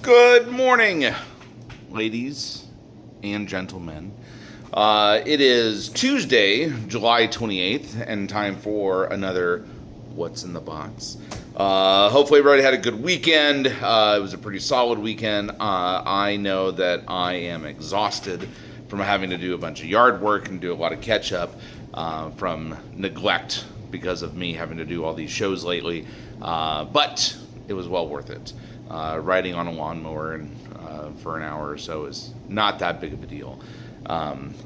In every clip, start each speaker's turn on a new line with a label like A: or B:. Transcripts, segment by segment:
A: Good morning, ladies and gentlemen. It is Tuesday, July 28th, and time for another What's in the Box. Hopefully, everybody had a good weekend. It was a pretty solid weekend. I know that I am exhausted from having to do a bunch of yard work and do a lot of catch up from neglect because of me having to do all these shows lately. But it was well worth it. Riding on a lawnmower and for an hour or so is not that big of a deal.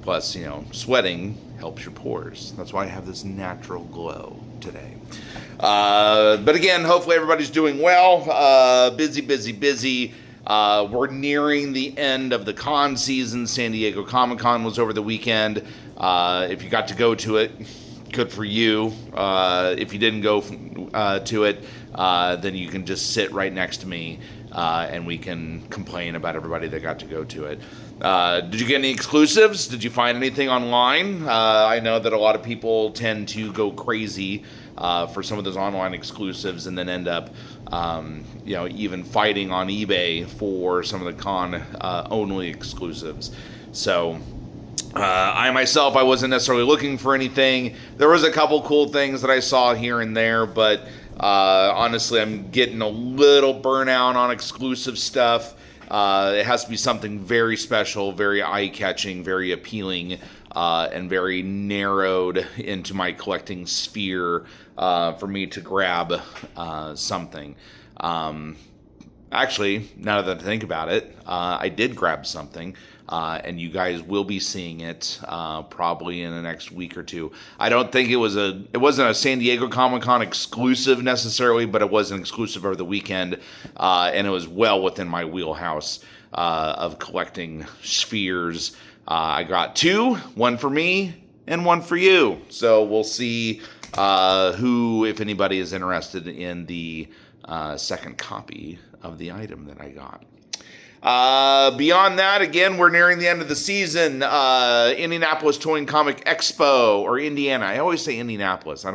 A: Plus, sweating helps your pores. That's why I have this natural glow today. But again, hopefully everybody's doing well. Busy. We're nearing the end of the con season. San Diego Comic-Con was over the weekend. If you got to go to it, good for you. If you didn't go to it, then you can just sit right next to me and we can complain about everybody that got to go to it. Did you get any exclusives? Did you find anything online? I know that a lot of people tend to go crazy for some of those online exclusives and then end up even fighting on eBay for some of the con only exclusives. So I myself, I wasn't necessarily looking for anything. There was a couple cool things that I saw here and there, but honestly, I'm getting a little burnout on exclusive stuff. It has to be something very special, very eye-catching, very appealing, and very narrowed into my collecting sphere for me to grab something. Actually, now that I think about it, I did grab something. And you guys will be seeing it probably in the next week or two. I don't think it wasn't a San Diego Comic-Con exclusive necessarily, but it was an exclusive over the weekend, and it was well within my wheelhouse of collecting spheres. I got two, one for me and one for you. So we'll see who, if anybody, is interested in the second copy of the item that I got. Beyond that, again, we're nearing the end of the season. Indianapolis Toy and Comic Expo, or Indiana. I always say Indianapolis.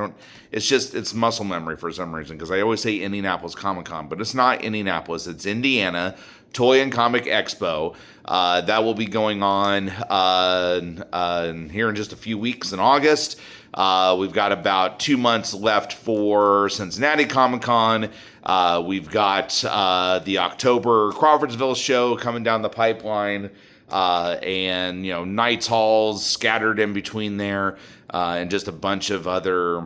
A: It's muscle memory for some reason, because I always say Indianapolis Comic-Con, but it's not Indianapolis. It's Indiana Toy and Comic Expo. That will be going on here in just a few weeks in August. We've got about 2 months left for Cincinnati Comic-Con. We've got the October Crawfordsville show coming down the pipeline, and Knights Halls scattered in between there, and just a bunch of other.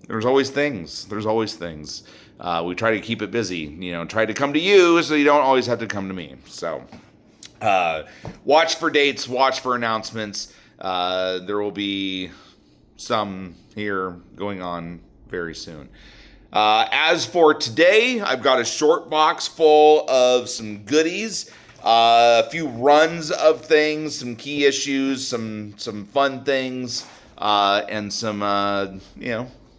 A: There's always things. We try to keep it busy. Try to come to you so you don't always have to come to me. So, watch for dates. Watch for announcements. There will be some here going on very soon. As for today, I've got a short box full of some goodies, a few runs of things, some key issues, some fun things, and some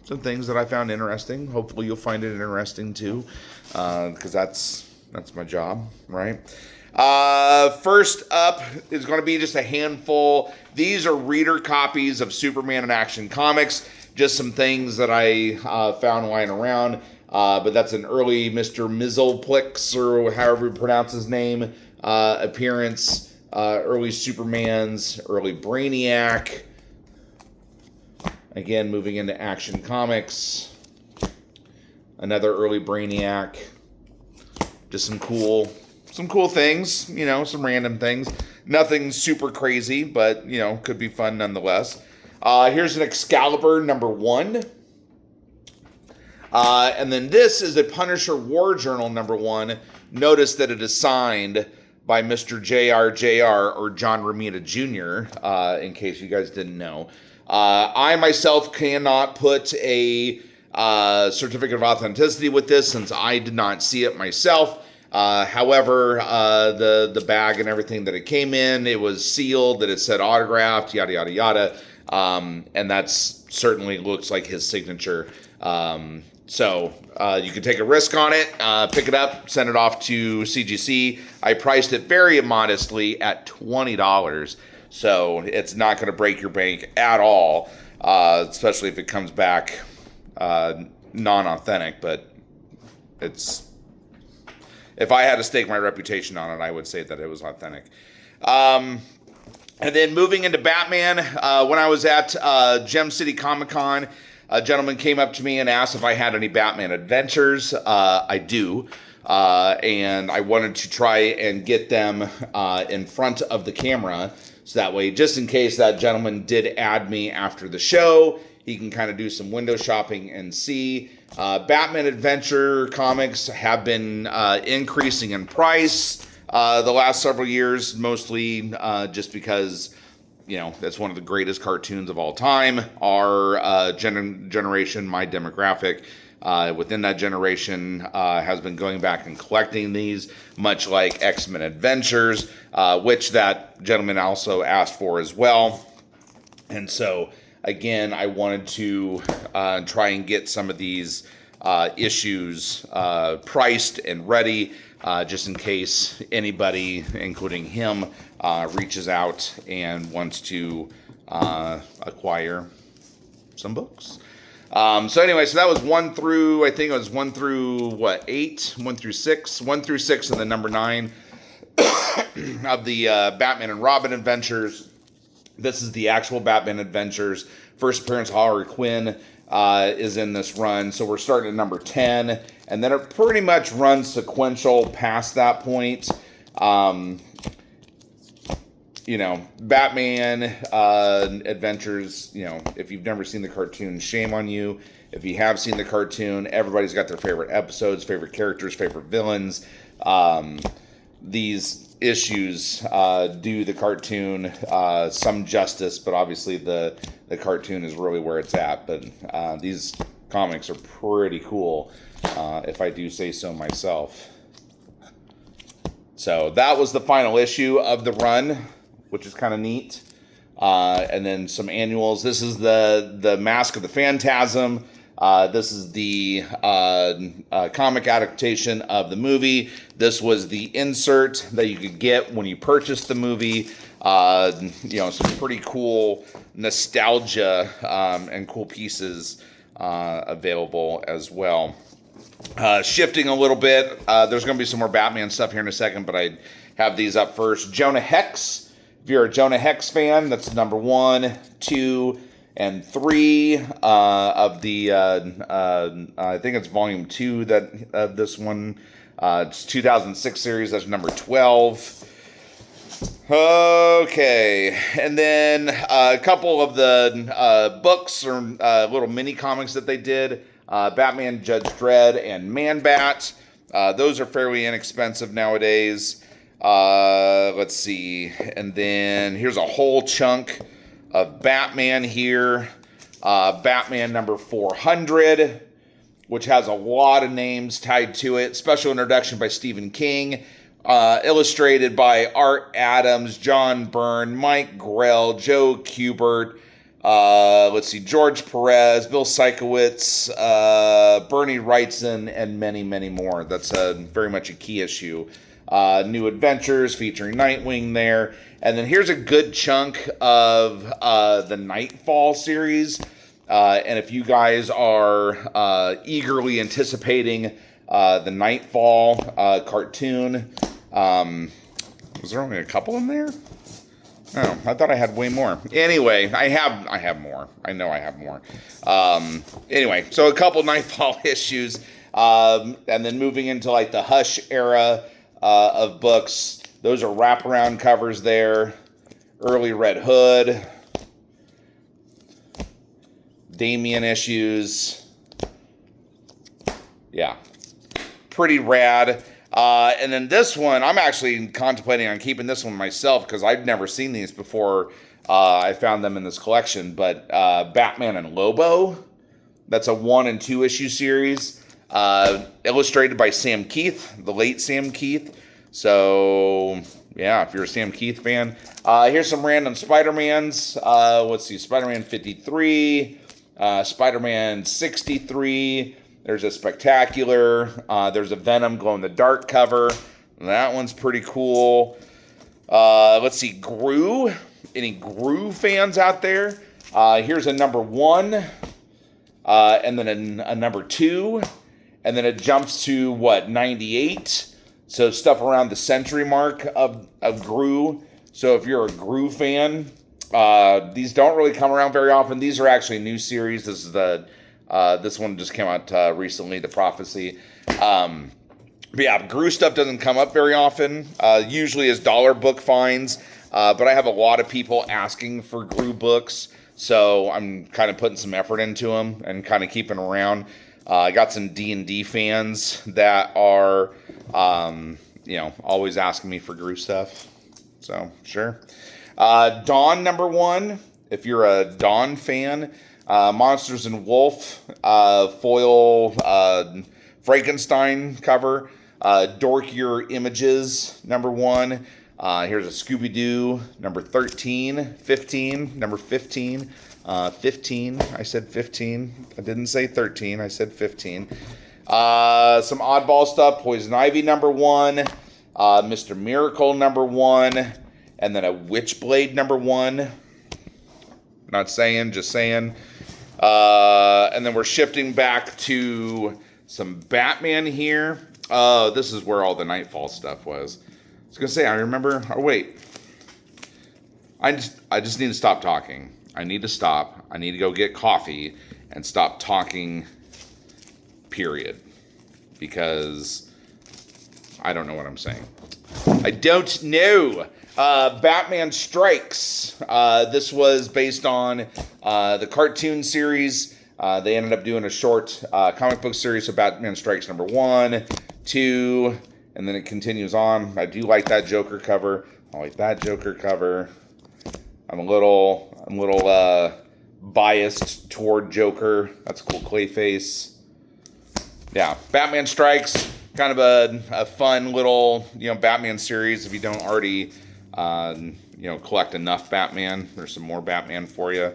A: some things that I found interesting. Hopefully you'll find it interesting too, because that's my job, right? First up is going to be just a handful. These are reader copies of Superman in Action Comics. Just some things that I found lying around. But that's an early Mr. Mizzleplix, or however you pronounce his name, appearance. Early Supermans, early Brainiac. Again, moving into Action Comics. Another early Brainiac. Just some cool things, some random things. Nothing super crazy, but, could be fun nonetheless. Here's an Excalibur #1. And then this is a Punisher War Journal #1. Notice that it is signed by Mr. J.R. or John Romita Jr., in case you guys didn't know. I myself cannot put a certificate of authenticity with this, since I did not see it myself. However, the bag and everything that it came in, it was sealed, that it said autographed, yada, yada, yada. And that's certainly looks like his signature. So you can take a risk on it, pick it up, send it off to CGC. I priced it very modestly at $20. So it's not going to break your bank at all, especially if it comes back non-authentic. But if I had to stake my reputation on it, I would say that it was authentic. And then moving into Batman, when I was at Gem City Comic Con, a gentleman came up to me and asked if I had any Batman adventures. I do. And I wanted to try and get them in front of the camera. So that way, just in case that gentleman did add me after the show, he can kind of do some window shopping and see. Batman Adventure comics have been increasing in price the last several years, mostly just because, you know, that's one of the greatest cartoons of all time. Our generation, my demographic, within that generation has been going back and collecting these, much like X-Men Adventures, which that gentleman also asked for as well. And so, again, I wanted to try and get some of these issues priced and ready, just in case anybody, including him, reaches out and wants to acquire some books. So anyway, so that was 1 through, I think it was 1 through, what, 8? 1 through 6? 1 through 6 and then number 9 of the Batman and Robin Adventures. This is the actual Batman Adventures. First appearance of Harley Quinn is in this run. So we're starting at number 10. And then it pretty much runs sequential past that point. You know, Batman Adventures, you know, if you've never seen the cartoon, shame on you. If you have seen the cartoon, everybody's got their favorite episodes, favorite characters, favorite villains. These issues do the cartoon some justice, but obviously the cartoon is really where it's at. But these comics are pretty cool, if I do say so myself. So that was the final issue of the run, which is kind of neat. And then some annuals. This is the Mask of the Phantasm. This is the comic adaptation of the movie. This was the insert that you could get when you purchased the movie. You know, some pretty cool nostalgia and cool pieces available as well. Shifting a little bit, there's going to be some more Batman stuff here in a second, but I have these up first. Jonah Hex. If you're a Jonah Hex fan, that's number 1, 2, and 3 of the, I think it's volume 2 that this one. It's 2006 series. That's number 12. Okay, and then a couple of the books or little mini comics that they did. Batman, Judge Dredd, and Man-Bat. Those are fairly inexpensive nowadays. Let's see. And then here's a whole chunk of Batman here. Batman number 400, which has a lot of names tied to it. Special introduction by Stephen King. Illustrated by Art Adams, John Byrne, Mike Grell, Joe Kubert. Let's see, George Perez, Bill Sikowitz, Bernie Wrightson, and many, many more. That's very much a key issue. New Adventures featuring Nightwing there. And then here's a good chunk of the Nightfall series. And if you guys are eagerly anticipating the Nightfall cartoon, was there only a couple in there? Oh, I thought I had way more. Anyway, I have more. I know I have more. Anyway, so a couple Nightfall issues. And then moving into like the Hush era of books. Those are wraparound covers there. Early Red Hood. Damien issues. Yeah. Pretty rad. And then this one, I'm actually contemplating on keeping this one myself because I've never seen these before. I found them in this collection. But Batman and Lobo. That's a 1 and 2 issue series. Illustrated by Sam Keith, the late Sam Keith. So, yeah, if you're a Sam Keith fan. Here's some random Spider-Mans. Let's see, Spider-Man 53, Spider-Man 63. There's a Spectacular. There's a Venom glow-in-the-dark cover. That one's pretty cool. Let's see, Gru. Any Gru fans out there? Here's a number 1. And then a number 2. And then it jumps to, 98? So stuff around the century mark of Gru. So if you're a Gru fan, these don't really come around very often. These are actually a new series. This is this one just came out recently, The Prophecy. But yeah, Gru stuff doesn't come up very often. Usually as dollar book finds. But I have a lot of people asking for Gru books. So I'm kind of putting some effort into them and kind of keeping around. I got some D&D fans that are, always asking me for Gru stuff. So, sure. Dawn *1, if you're a Dawn fan. Monsters and Wolf, foil Frankenstein cover. Dorkier Images *1. Here's a Scooby-Doo number 13, 15, number 15. 15, I said 15. I didn't say 13, I said 15. Some oddball stuff, Poison Ivy *1, Mr. Miracle *1, and then a Witchblade *1. Not saying, just saying. And then we're shifting back to some Batman here. This is where all the Nightfall stuff was. I was gonna say, I remember. Oh wait, I just need to stop talking. I need to stop. I need to go get coffee and stop talking. Period. Because I don't know what I'm saying. I don't know. Batman Strikes. This was based on the cartoon series. They ended up doing a short comic book series of Batman Strikes #1, 2, and then it continues on. I do like that Joker cover. I like that Joker cover. I'm a little biased toward Joker. That's a cool Clayface. Yeah, Batman Strikes. Kind of a fun little, Batman series if you don't already, collect enough Batman. There's some more Batman for you.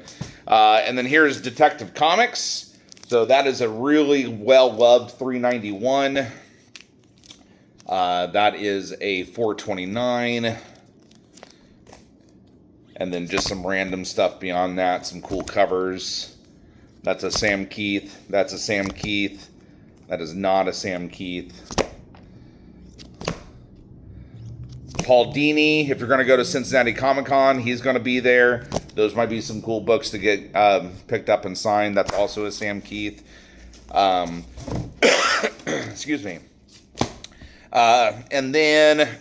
A: And then here's Detective Comics. So that is a really well-loved $3.91. That is a $4.29. And then just some random stuff beyond that. Some cool covers. That's a Sam Keith. That's a Sam Keith. That is not a Sam Keith. Paul Dini, if you're going to go to Cincinnati Comic-Con, he's going to be there. Those might be some cool books to get picked up and signed. That's also a Sam Keith. Excuse me. And then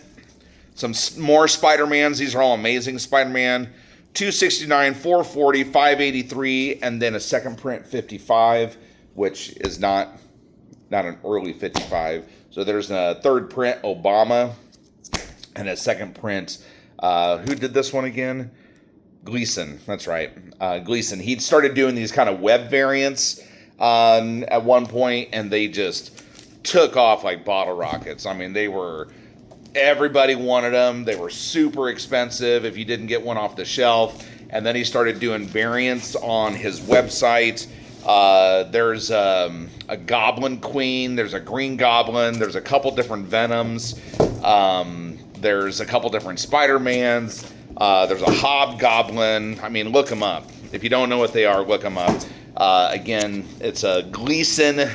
A: some more Spider-Mans. These are all Amazing Spider-Man. $269, $440, $583, and then a second print 55, which is not an early 55. So there's a third print Obama and a second print. Who did this one again? Gleason. That's right. Gleason. He started doing these kind of web variants at one point, and they just took off like bottle rockets. I mean, everybody wanted them. They were super expensive if you didn't get one off the shelf. And then he started doing variants on his website. There's a Goblin Queen. There's a Green Goblin. There's a couple different Venoms. There's a couple different Spider-Mans. There's a Hobgoblin. I mean, look them up. If you don't know what they are, look them up. Again, it's a Gleason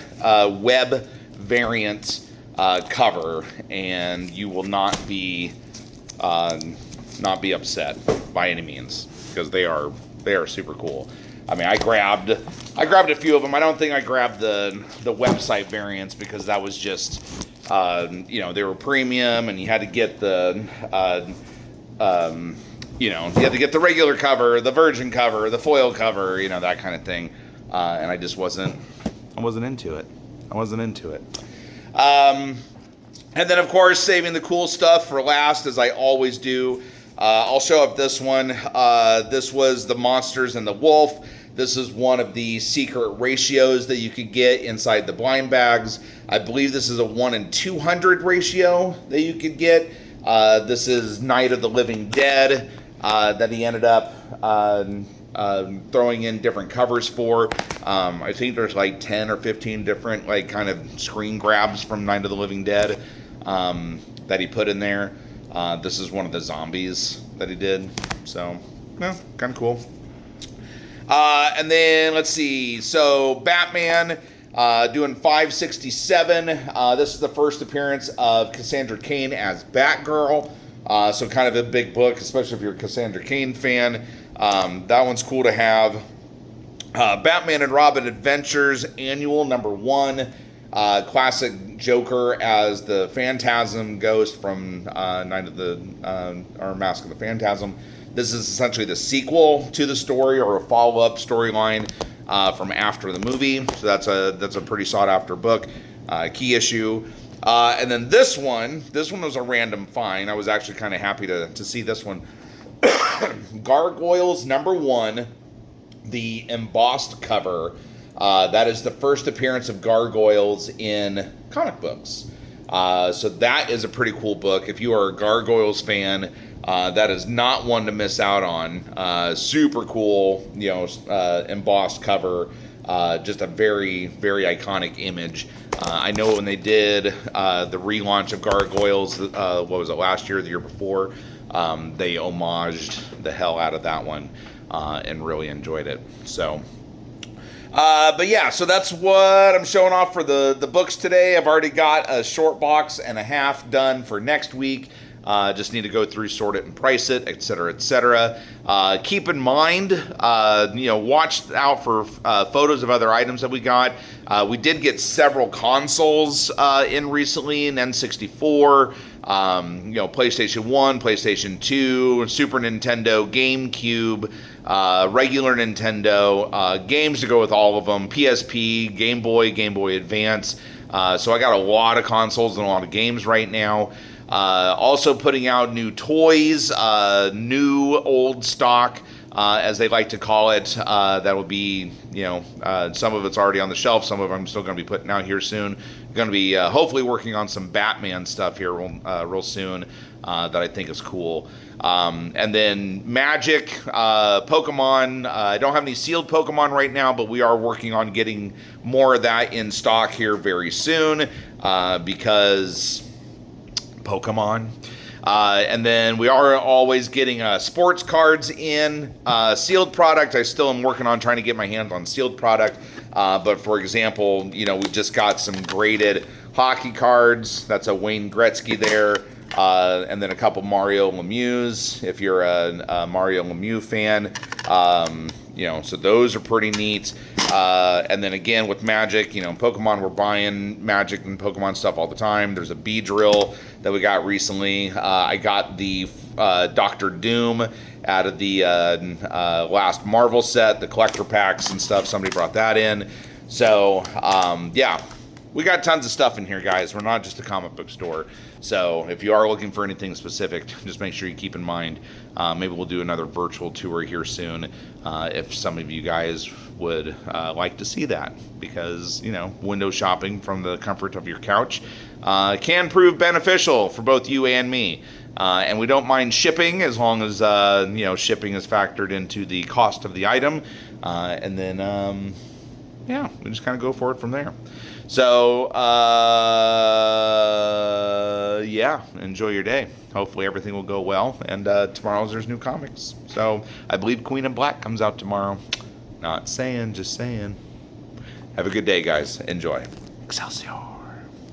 A: web variant cover, and you will not be upset by any means, because they are super cool. I mean, I grabbed a few of them. I don't think I grabbed the website variants because that was just they were premium, and you had to get the you had to get the regular cover, the virgin cover, the foil cover, that kind of thing. And I just wasn't into it. And then, of course, saving the cool stuff for last, as I always do. I'll show up this one. This was the Monsters and the Wolf. This is one of the secret ratios that you could get inside the blind bags. I believe this is a 1 in 200 ratio that you could get. This is Night of the Living Dead that he ended up throwing in different covers for. I think there's like 10 or 15 different kind of screen grabs from Night of the Living Dead that he put in there. This is one of the zombies that he did. So, kind of cool. And then, let's see. So, Batman, Doing 567. This is the first appearance of Cassandra Cain as Batgirl. So kind of a big book, especially if you're a Cassandra Cain fan. That one's cool to have. Batman and Robin Adventures Annual #1. Classic Joker as the Phantasm Ghost from Night of the or Mask of the Phantasm. This is essentially the sequel to the story, or a follow-up storyline from after the movie. So that's a pretty sought-after book. Key issue. And then this one was a random find. I was actually kind of happy to see this one. Gargoyles #1, the embossed cover. That is the first appearance of Gargoyles in comic books. So that is a pretty cool book. If you are a Gargoyles fan, that is not one to miss out on. Super cool, embossed cover. Just a very, very iconic image. I know when they did the relaunch of Gargoyles, what was it, last year or the year before, they homaged the hell out of that one and really enjoyed it. So, but yeah, so that's what I'm showing off for the books today. I've already got a short box and a half done for next week. Just need to go through, sort it, and price it, etc., etc. Keep in mind, watch out for photos of other items that we got. We did get several consoles in recently, an N64, PlayStation 1, PlayStation 2, Super Nintendo, GameCube, regular Nintendo, games to go with all of them, PSP, Game Boy Advance. So I got a lot of consoles and a lot of games right now. Also putting out new toys, new old stock, as they like to call it. That will be, some of it's already on the shelf. Some of them I'm still going to be putting out here soon. Going to be hopefully working on some Batman stuff here real soon that I think is cool. And then Magic, Pokemon. I don't have any sealed Pokemon right now, but we are working on getting more of that in stock here very soon because Pokemon. And then we are always getting sports cards in sealed product. I still am working on trying to get my hands on sealed product. But for example, we've just got some graded hockey cards. That's a Wayne Gretzky there. And then a couple Mario Lemieux, if you're a Mario Lemieux fan. So those are pretty neat. And then again with Magic, Pokemon, we're buying Magic and Pokemon stuff all the time. There's a Beedrill that we got recently. I got the Doctor Doom out of the last Marvel set, the collector packs and stuff. Somebody brought that in. So, yeah. We got tons of stuff in here, guys. We're not just a comic book store. So if you are looking for anything specific, just make sure you keep in mind. Maybe we'll do another virtual tour here soon if some of you guys would like to see that. Because, window shopping from the comfort of your couch can prove beneficial for both you and me. And we don't mind shipping as long as, shipping is factored into the cost of the item. And then, we just kind of go for it from there. So, enjoy your day. Hopefully everything will go well. And tomorrow there's new comics. So, I believe Queen in Black comes out tomorrow. Not saying, just saying. Have a good day, guys. Enjoy. Excelsior.